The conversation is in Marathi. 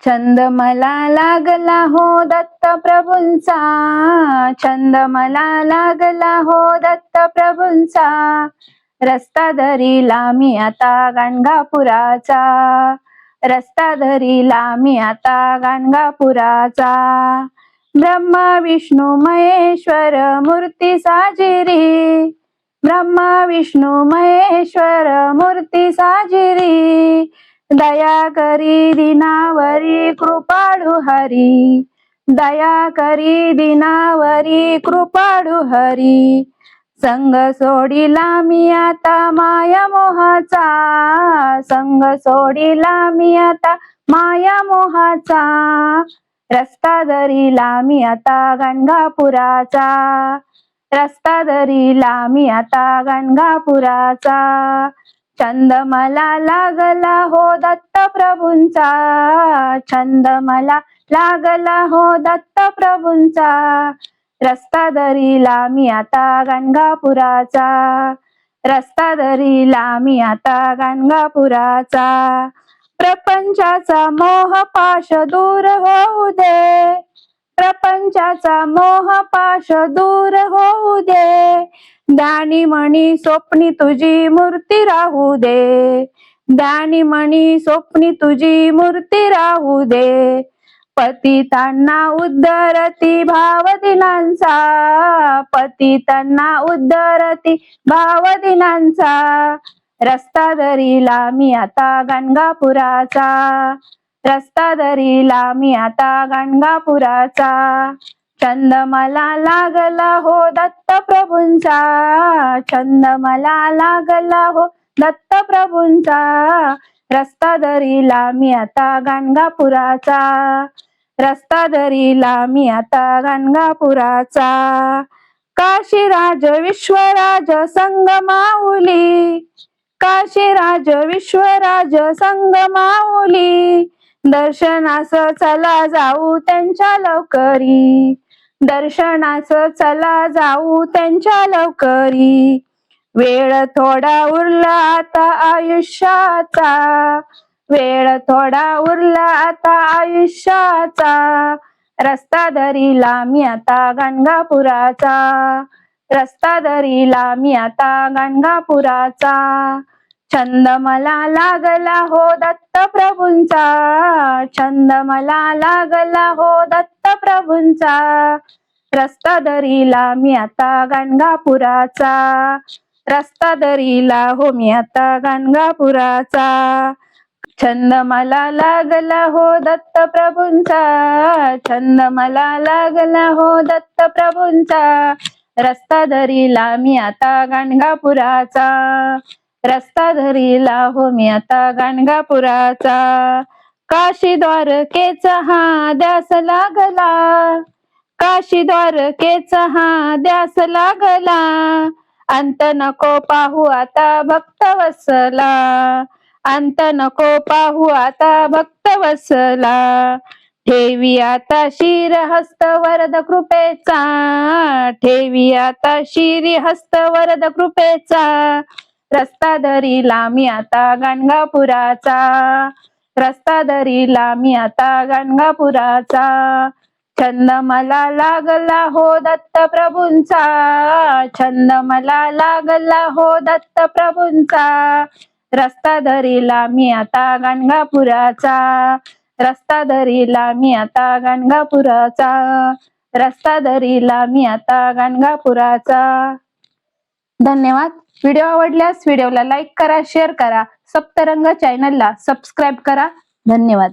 छंद मला लागला हो दत्त प्रभूंचा, छंद मला लागला हो दत्त प्रभूंचा, रस्ता धरीला मी आता गाणगापुराचा, रस्ता धरीला मी आता गाणगापुराचा. ब्रह्मा विष्णू महेश्वर मूर्ती साजिरी, ब्रह्मा विष्णू महेश्वर मूर्ती साजिरी, दया करी दिनावरी कृपाळू हरी, दया करी दिनावरी कृपाळू हरी. संग सोडिला मी आता माया मोहाचा, संग सोडिला मी आता माया मोहाचा, रस्ता धरीला मी आता गाणगापुराचा, रस्ता धरीला मी आता गाणगापुराचा. छंद मला लागला हो दत्त प्रभूंचा, छंद मला लागला हो दत्त प्रभूंचा, रस्ता धरीला मी आता गाणगापुराचा, रस्ता धरीला मी आता गाणगापुराचा. प्रपंचाचा मोह पाश दूर होऊ दे, प्रपंचाचा मोह पाश दूर होऊ दे, ध्यानी मणी स्वप्नी तुझी मूर्ती राहू दे, ध्यानी मणी स्वप्नी तुझी मूर्ती राहू दे. पतितांना उद्धरती भावदिनांचा, पतितांना उद्धरती भावदिनांचा, रस्ता धरीला मी आता गाणगापुराचा, रस्ता धरीला मी आता गाणगापुराचा. छंद मला लागला हो दत्त प्रभूंचा, छंद मला लागला हो दत्त प्रभूंचा, रस्ता धरीला मी आता गाणगापुराचा, रस्ता धरीला मी आता गाणगापुराचा. काशीराज विश्वराज संग माऊली, काशीराज विश्वराज संग माऊली, दर्शनास चला जाऊ त्यांच्या लवकरी, दर्शनास चला जाऊ त्यांच्या लवकरी. वेळ थोडा उरला आता आयुष्याचा, वेळ थोडा उरला आता आयुष्याचा, रस्ता धरीला मी आता गाणगापुराचा, रस्ता धरीला मी आता गाणगापुराचा. छंद मला लागला हो दत्त प्रभूंचा, छंद मला लागला हो दत्त प्रभूंचा, रस्ता धरीला मी आता गाणगापुराचा, रस्ता धरीला हो मी आता गाणगापुराचा. छंद मला लागला हो दत्त प्रभूंचा, छंद मला लागला हो दत्त प्रभूंचा, रस्ता धरीला मी आता गाणगापुराचा, रस्ता धरीला हो मी आता गाणगापुराचा. काशी द्वारकेचा हा ध्यास लागला, काशी द्वारकेचा हा ध्यास लागला, अंत नको पाहू आता भक्त वत्सला, अंत नको पाहू आता भक्त वत्सला. ठेवी आता शिर हस्त वरद कृपेचा, ठेवी आता शिरी हस्त वरद कृपेचा, रस्ता धरीला मी आता गाणगापुराचा, रस्ता धरीला मी आता गाणगापुराचा. छंद मला लागला हो दत्त प्रभूंचा, छंद मला लागला हो दत्त प्रभूंचा, रस्ता धरीला मी आता गाणगापुराचा, रस्ता धरीला मी आता गाणगापुराचा, रस्ता धरीला मी आता गाणगापुराचा. धन्यवाद. व्हिडिओ आवडल्यास व्हिडिओला लाईक करा, शेअर करा, सप्तरंग चॅनलला सबस्क्राईब करा. धन्यवाद.